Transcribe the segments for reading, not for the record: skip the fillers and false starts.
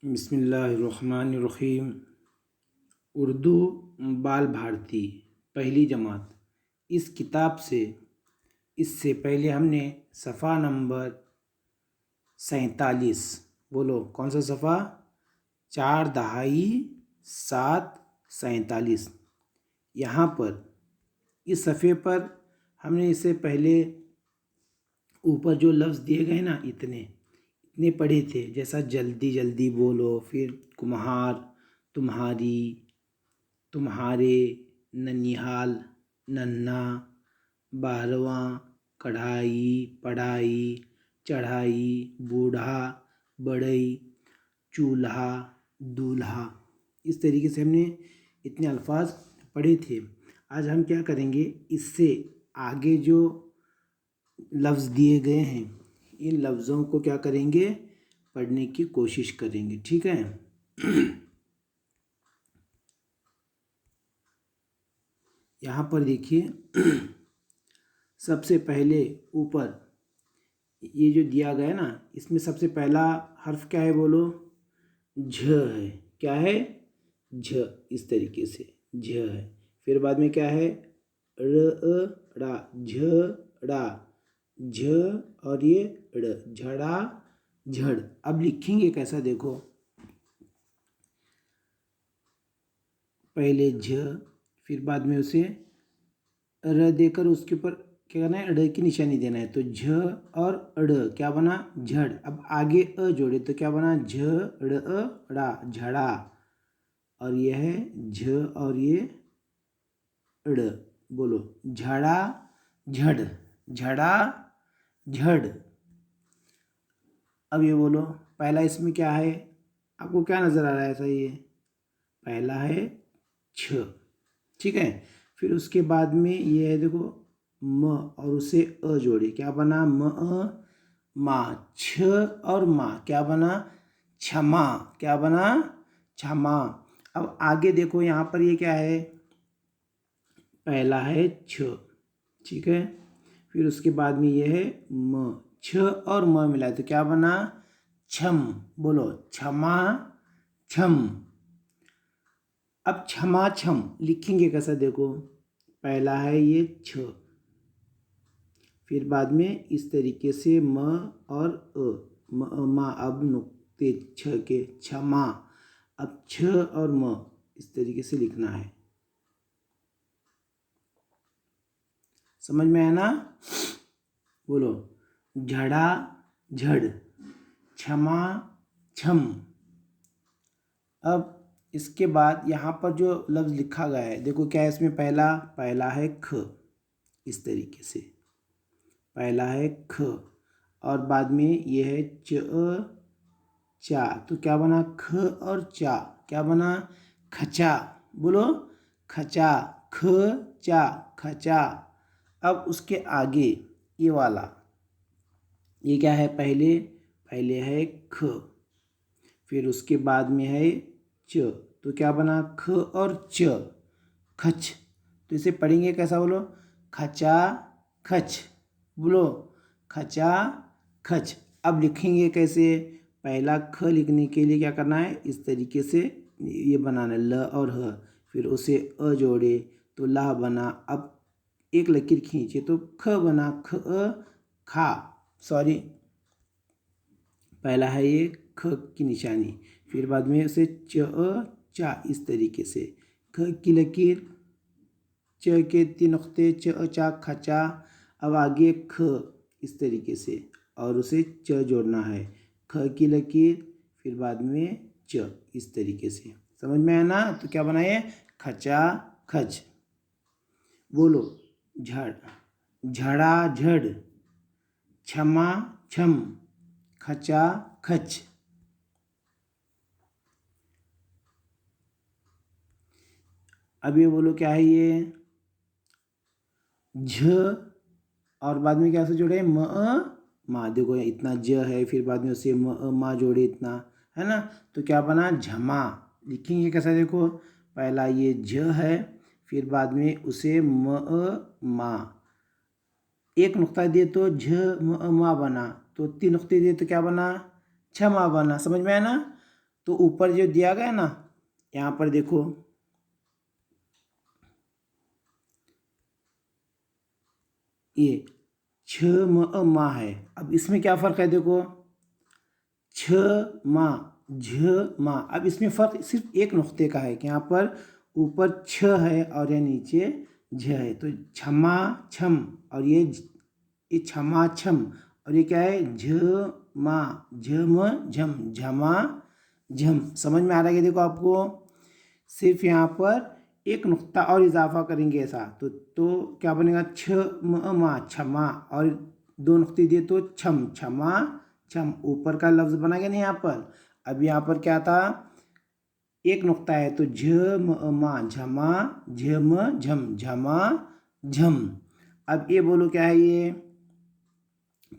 बिस्मिल्लाहिर्रहमानिर्रहीम। उर्दू बाल भारती पहली जमात। इस किताब से इससे पहले हमने सफ़ा नंबर 47, बोलो कौन सा सफ़ा? 4/7/47। यहाँ पर इस सफ़े पर हमने इससे पहले ऊपर जो लफ्ज़ दिए गए ना, इतने पढ़े थे, जैसा जल्दी जल्दी बोलो, फिर कुम्हार, तुम्हारी, तुम्हारे, ननिहाल, नन्हा, 12वां, कढ़ाई, पढ़ाई, चढ़ाई, बूढ़ा, बड़ई, चूल्हा, दूल्हा। इस तरीके से हमने इतने अल्फाज पढ़े थे। आज हम क्या करेंगे, इससे आगे जो लफ्ज़ दिए गए हैं, इन लफ्ज़ों को क्या करेंगे, पढ़ने की कोशिश करेंगे। ठीक है। यहाँ पर देखिए, सबसे पहले ऊपर ये जो दिया गया है ना, इसमें सबसे पहला हर्फ क्या है, बोलो? झ है। क्या है? झ। इस तरीके से झ है। फिर बाद में क्या है? रा, झड़ा, झ और ये ड़, झड़ा, झड़। अब लिखेंगे कैसा, देखो, पहले झ, फिर बाद में उसे र देकर उसके ऊपर क्या करना है, ड़ की निशानी देना है। तो झ और ड़ क्या बना? झड़। अब आगे अ जोड़े तो क्या बना? झड़ा, झड़ा। और यह है झ और ये ड़, बोलो झड़ा, झड़, झड़ा, झड़। अब ये बोलो, पहला इसमें क्या है, आपको क्या नज़र आ रहा है? ऐसा ये पहला है छ, ठीक है। फिर उसके बाद में ये है, देखो, म और उसे अ जोड़े, क्या बना? म मा। छ और मा क्या बना? क्षमा। क्या बना? क्षमा। अब आगे देखो, यहाँ पर ये क्या है? पहला है छ, ठीक है। फिर उसके बाद में ये है म, छ और म मिलाए तो क्या बना? छम। बोलो क्षमा, छम। अब क्षमा छम लिखेंगे कैसा, देखो, पहला है ये छ, फिर बाद में इस तरीके से म और अ, मा, अब नुक्ते छ के, क्षमा। अब छ और म इस तरीके से लिखना है। समझ में आया ना? बोलो झड़ा, झड़, क्षमा, छम। अब इसके बाद यहाँ पर जो लफ्ज़ लिखा गया है, देखो क्या है इसमें? पहला है ख, इस तरीके से पहला है ख, और बाद में ये है चा, तो क्या बना? ख और चा क्या बना? खचा। बोलो खचा, ख चा, खचा। अब उसके आगे ये वाला, ये क्या है? पहले है ख, फिर उसके बाद में है च, तो क्या बना? ख और च, खच। तो इसे पढ़ेंगे कैसा, बोलो? खचा, खच। बोलो खचा, खच। अब लिखेंगे कैसे? पहला ख लिखने के लिए क्या करना है? इस तरीके से ये बनाना है, ल और ह, फिर उसे अ जोड़े तो ला बना। अब एक लकीर खींचे तो ख बना, ख खा, सॉरी, पहला है ये ख की निशानी, फिर बाद में उसे चा, इस तरीके से ख की लकीर, च के 3 नुक्ते, चा, खचा। अब आगे ख इस तरीके से और उसे च जोड़ना है, ख की लकीर, फिर बाद में च, इस तरीके से। समझ में आया ना? तो क्या बनाए? खचा, खच। बोलो झड़, झड़ा, झड़, क्षमा, छम, खचा, खच। अब ये बोलो क्या है? ये झ और बाद में क्या से जोड़े? म, मा। देखो इतना ज है, फिर बाद में उसे म, मा जोड़े, इतना है ना, तो क्या बना? झमा। लिखेंगे कैसा? देखो पहला ये झ है, फिर बाद में उसे म, मा, एक नुक्ता दिए तो झ म मा बना, तो 3 नुक्ते दिए तो क्या बना? क्षमा बना। समझ में आया ना? तो ऊपर जो दिया गया ना, यहाँ पर देखो ये छ म मा है। अब इसमें क्या फ़र्क है देखो, छ मा झ मा। अब इसमें फ़र्क सिर्फ एक नुक्ते का है कि यहाँ पर ऊपर छ है और यहाँ नीचे झ है, तो क्षमा छम, और ये क्षमा छम, और ये क्या है झ मा झम झम झमा झम। समझ में आ रहा है कि देखो आपको सिर्फ यहाँ पर एक नुक्ता और इजाफा करेंगे ऐसा, तो क्या बनेगा छ म मा क्षमा, और दो नुक्ते दिए तो छम क्षमा छम, ऊपर का लफ्ज़ बना गया नहीं यहाँ पर। अब यहाँ पर क्या था, एक नुक्ता है तो झ म मा झमा झम झम झमा झम। अब ये बोलो क्या है, ये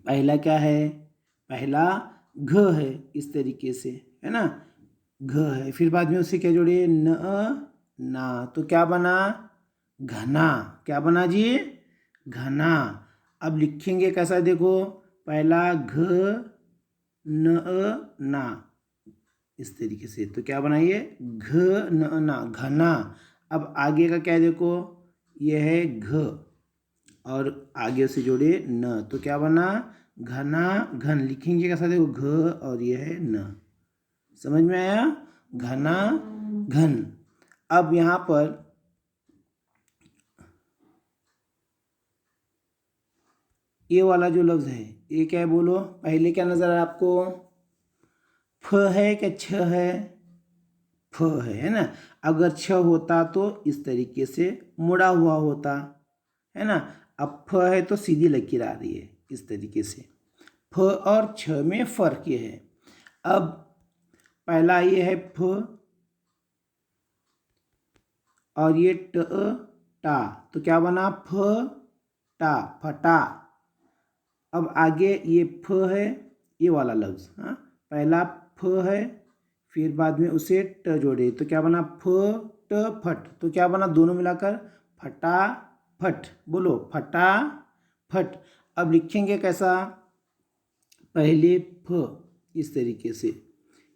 पहला क्या है, पहला घ है, इस तरीके से है ना, घ है। फिर बाद में उससे क्या जोड़े न ना, तो क्या बना घना। क्या बना जी, घना। अब लिखेंगे कैसा देखो, पहला घ न ना, इस तरीके से, तो क्या बनाइए घ न ना घना। अब आगे का क्या है देखो, यह है घ और आगे से जोड़े न, तो क्या बना घना घन। लिखेंगे कैसा देखो घ और यह है न। समझ में आया, घना घन। अब यहाँ पर ये वाला जो लफ्ज़ है ये क्या है बोलो, पहले क्या नज़र आया आपको, फ है क्या छ है, फ है ना। अगर छ होता तो इस तरीके से मुड़ा हुआ होता है ना। अब फ है तो सीधी लकीर आ रही है इस तरीके से। फ और छ में फ़र्क ये है। अब पहला ये है फ और ये ट टा, तो क्या बना फ टा फटा। अब आगे ये फ है, ये वाला लफ्ज़, हाँ पहला फ है फिर बाद में उसे ट जोड़े, तो क्या बना फ ट फट, तो क्या बना दोनों मिलाकर फटा फट। बोलो फटा फट। अब लिखेंगे कैसा, पहले फ इस तरीके से,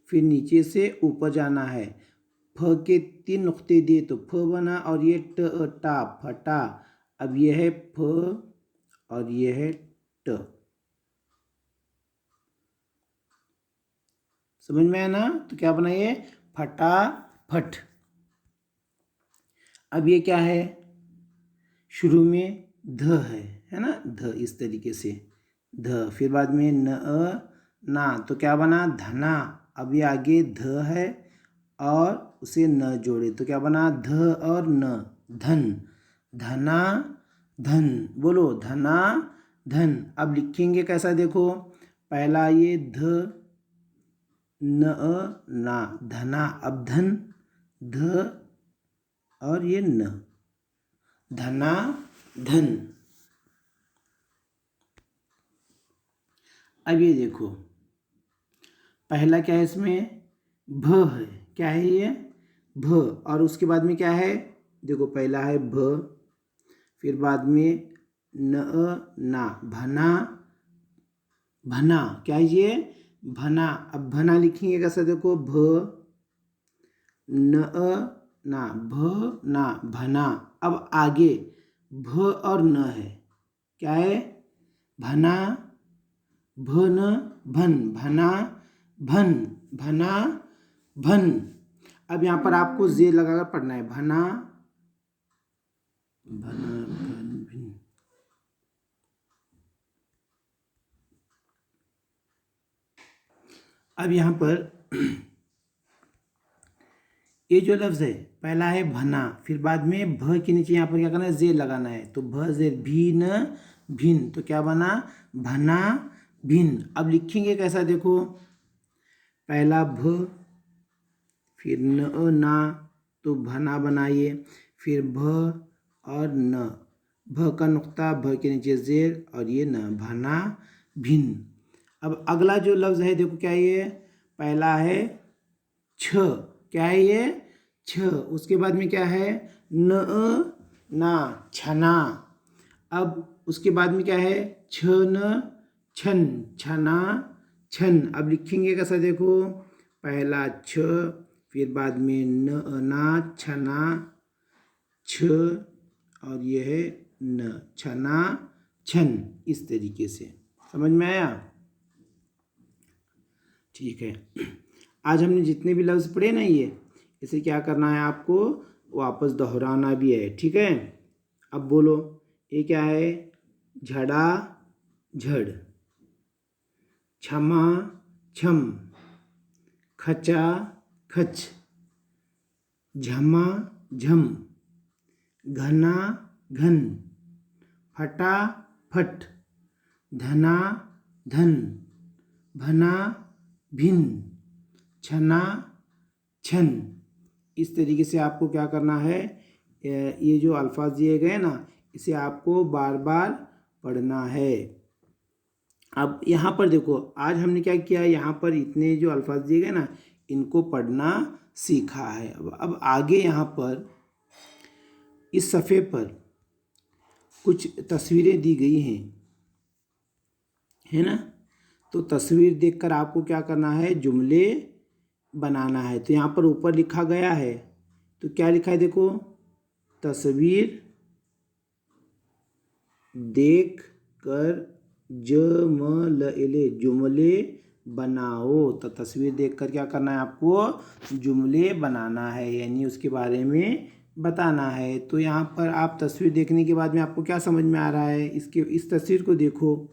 फिर नीचे से ऊपर जाना है, फ के 3 नुक्ते दिए तो फ बना, और ये ट टा फटा। अब ये है फ और ये है ट। समझ में आया ना, तो क्या बनाइए फटा फट। अब ये क्या है, शुरू में ध है ना, ध इस तरीके से ध, फिर बाद में न ना, तो क्या बना धना। अब ये आगे ध है और उसे न जोड़े, तो क्या बना ध और न धन, धना धन। बोलो धना धन। अब लिखेंगे कैसा देखो, पहला ये ध न ना धना, अब धन ध और ये न, धना धन। अब ये देखो पहला क्या है, इसमें भ है, क्या है ये भ, और उसके बाद में क्या है देखो, पहला है भ फिर बाद में न ना भना भना, क्या है ये भना। अब भना लिखेंगे कैसा देखो, भ न ना भ ना भना। अब आगे भ और न है, क्या है भना भन भन भना भन भना भन। अब यहाँ पर आपको जे लगाकर पढ़ना है, भना भना भन भिन। अब यहाँ पर ये जो लफ्ज़ है पहला है भना, फिर बाद में भ के नीचे यहाँ पर क्या करना है जे लगाना है, तो भ जे भीन भिन, तो क्या बना भना भिन। अब लिखेंगे कैसा देखो, पहला भ फिर न ना, तो भना बनाइए, फिर भ और न, भ का नुक्ता भ के नीचे जेर और ये न, भना भिन। अब अगला जो लफ्ज़ है देखो क्या है, ये पहला है छ, क्या है ये छ, उसके बाद में क्या है न ना छना। अब उसके बाद में क्या है छन छन छना छन। अब लिखेंगे कैसा देखो, पहला छ, फिर बाद में न, ना, छना, छ, और ये है न, छना छन, इस तरीके से। समझ में आया? ठीक है। आज हमने जितने भी लफ्ज़ पढ़े ना, ये इसे क्या करना है आपको, वापस दोहराना भी है। ठीक है। अब बोलो, ये क्या है? झड़ा झड़, क्षमा छम, खचा खच, झमा झम, घना घन, फटा फट, धना धन, भना भिन्न, छना छन। इस तरीके से आपको क्या करना है, ये जो अल्फाज दिए गए ना, इसे आपको बार बार पढ़ना है। अब यहाँ पर देखो, आज हमने क्या किया, यहाँ पर इतने जो अल्फाज दिए गए ना, इनको पढ़ना सीखा है। अब आगे यहाँ पर इस सफ़े पर कुछ तस्वीरें दी गई हैं, है ना? तो तस्वीर देखकर आपको क्या करना है, जुमले बनाना है। तो यहाँ पर ऊपर लिखा गया है, तो क्या लिखा है देखो, तस्वीर देख कर जुमले बनाओ। तो तस्वीर देखकर क्या करना है आपको, जुमले बनाना है, यानी उसके बारे में बताना है। तो यहाँ पर आप तस्वीर देखने के बाद में आपको क्या समझ में आ रहा है, इस तस्वीर को देखो,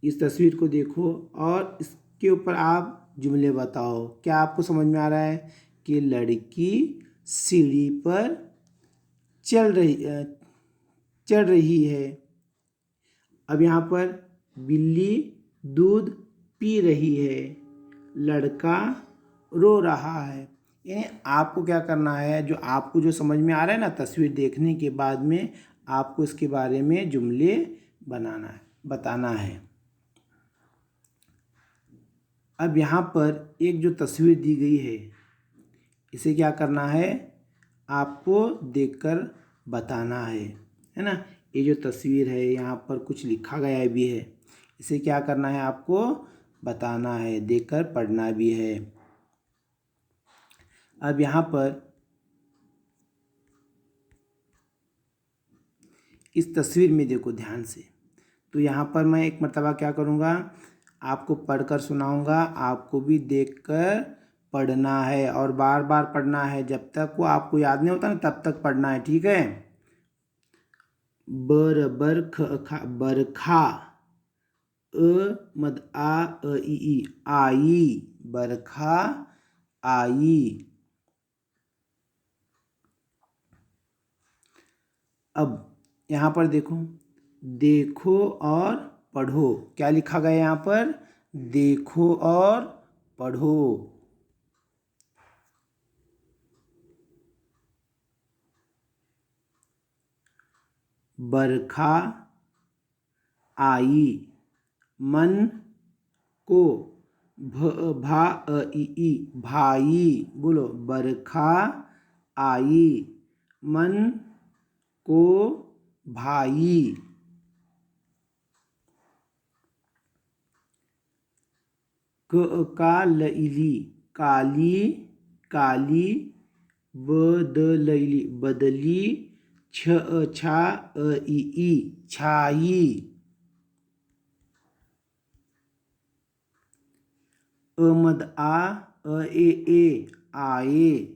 इस तस्वीर को देखो और इसके ऊपर आप जुमले बताओ। क्या आपको समझ में आ रहा है कि लड़की सीढ़ी पर चढ़ रही है। अब यहाँ पर बिल्ली दूध पी रही है, लड़का रो रहा है। यानी आपको क्या करना है, जो आपको जो समझ में आ रहा है ना, तस्वीर देखने के बाद में आपको इसके बारे में जुमले बताना है। अब यहाँ पर एक जो तस्वीर दी गई है, इसे क्या करना है, आपको देखकर बताना है ना? ये जो तस्वीर है, यहाँ पर कुछ लिखा गया भी है, इसे क्या करना है, आपको बताना है, देखकर पढ़ना भी है। अब यहाँ पर इस तस्वीर में देखो ध्यान से, तो यहाँ पर मैं एक मरतबा क्या करूँगा, आपको पढ़कर सुनाऊँगा, आपको भी देखकर पढ़ना है और बार बार पढ़ना है, जब तक वो आपको याद नहीं होता ना, तब तक पढ़ना है। ठीक है। बरखा, मद आ ई, आई, बरखा आई। अब यहाँ पर देखो और पढ़ो। क्या लिखा गया यहाँ पर, देखो और पढ़ो। बरखा आई, मन को, भा ई, भाई। बोलो, बरखा आई, मन को भाई। काली, काली काली, बदली, छा ई, छाई। मद आ ए, आए,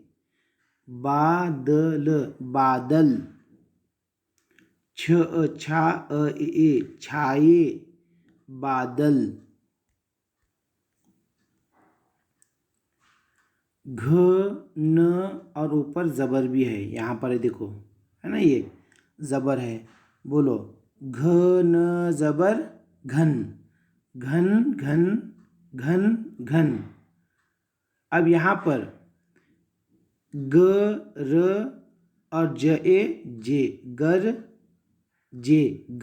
बादल, छा ए, छाए, बादल। न और ऊपर ज़बर भी है, यहाँ पर देखो, है ना, ये ज़बर है। बोलो, न ज़बर घन, घन घन घन घन। अब यहाँ पर र और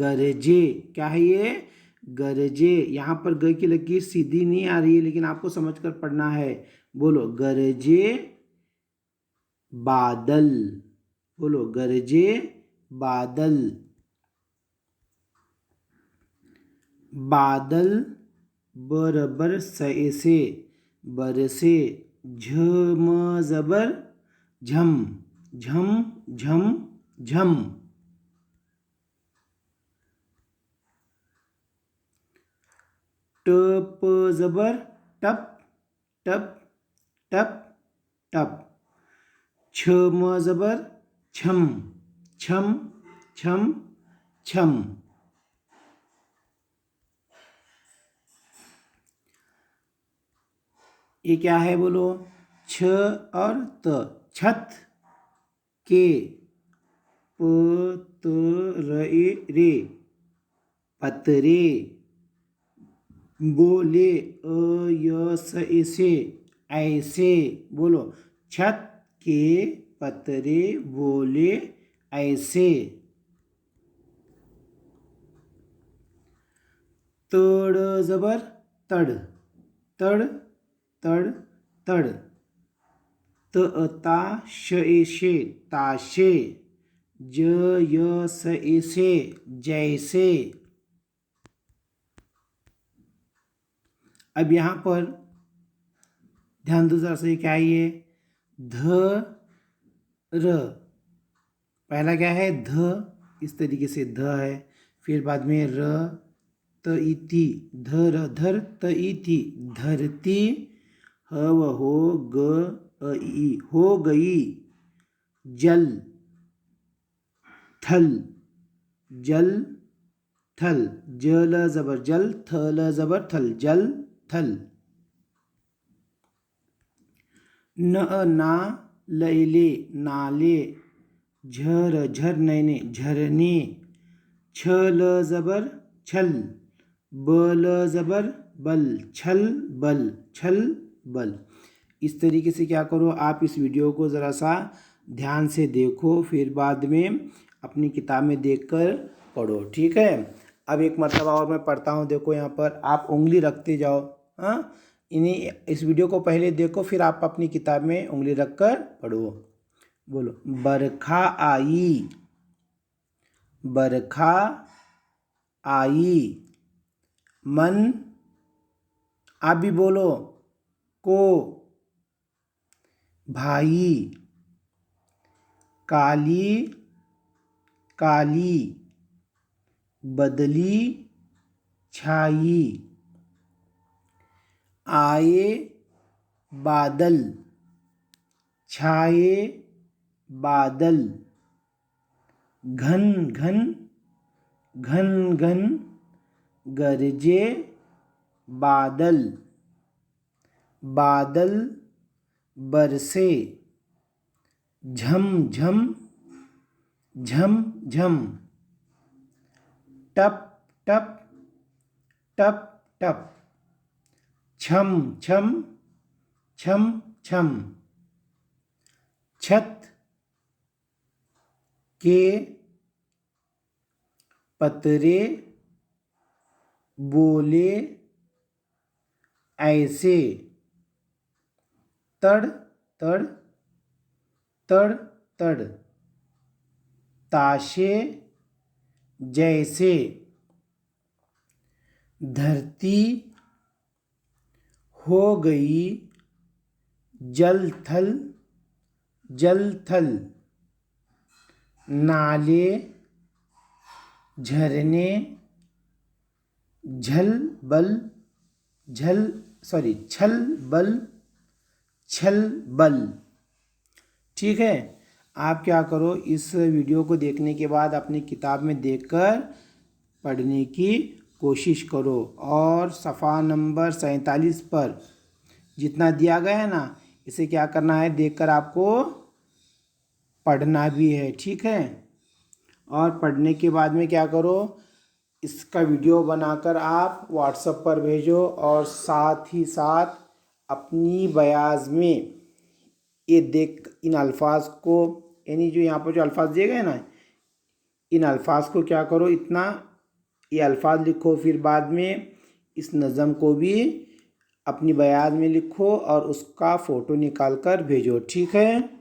गरजे। क्या है ये, गरजे। यहाँ पर ग की लकीर सीधी नहीं आ रही है, लेकिन आपको समझकर पढ़ना है। बोलो, गरजे बादल। बोलो, गरजे बादल। बादल बराबर से बरसे, झम ज़बर झम, झम झम झम। टप ज़बर टप, टप टप टप। छम ज़बर छम, छम छम छम। ये क्या है बोलो? छ और त, छत। के, प त र ए रे, पतरे। बोले, अ य स ए से, ऐसे। बोलो, छत के पतरे बोले ऐसे। तड़ ज़बर तड़, तड़ तड़ तड़। त ता श ए शे, ताशे। ज य स ए से, जैसे। अब यहाँ पर ध्यान दो जरा से, क्या है ये? ध र। पहला क्या है? ध, इस तरीके से ध है। फिर बाद में र त इति, धर धर त इति, धरती। ह व हो ग अ ई, हो गई। जल, थल, जल थल। जल ज़बर जल, थल ज़बर थल, जल थल। न ना लैले, नाले। झर झर नैने, झरने। छल ज़बर छल, बल ज़बर बल, छल बल, छल बल। इस तरीके से क्या करो, आप इस वीडियो को ज़रा सा ध्यान से देखो, फिर बाद में अपनी किताब में देखकर पढ़ो, ठीक है। अब एक मरतबा और मैं पढ़ता हूँ, देखो यहाँ पर आप उंगली रखते जाओ। हाँ, इस वीडियो को पहले देखो, फिर आप अपनी किताब में उंगली रखकर पढ़ो। बोलो, बरखा आई, बरखा आई। मन, आप भी बोलो, को। भाई, काली, काली। बदली, छाई। आए, बादल, छाए, बादल। घन घन, घन घन, गरजे, बादल। बादल, बरसे। झम झम, झम झम। टप टप, टप टप। छम छम, छम छम। छत के पतरे बोले ऐसे। तड़ तड़, तड़ तड़। ताशे जैसे। धरती हो गई जल थल, जल थल। नाले, झरने, झल बल, छल बल, छल बल। ठीक है, आप क्या करो, इस वीडियो को देखने के बाद अपनी किताब में देखकर पढ़ने की कोशिश करो, और सफ़ा नंबर 47 पर जितना दिया गया है ना, इसे क्या करना है, देखकर आपको पढ़ना भी है, ठीक है। और पढ़ने के बाद में क्या करो, इसका वीडियो बनाकर आप व्हाट्सएप पर भेजो, और साथ ही साथ अपनी बयाज में ये देख इन अल्फाज को, यानी जो यहाँ पर जो अल्फाज दिए गए ना, इन अल्फाज को क्या करो, इतना ये अल्फाज लिखो, फिर बाद में इस नज़म को भी अपनी बयान में लिखो और उसका फ़ोटो निकाल कर भेजो, ठीक है।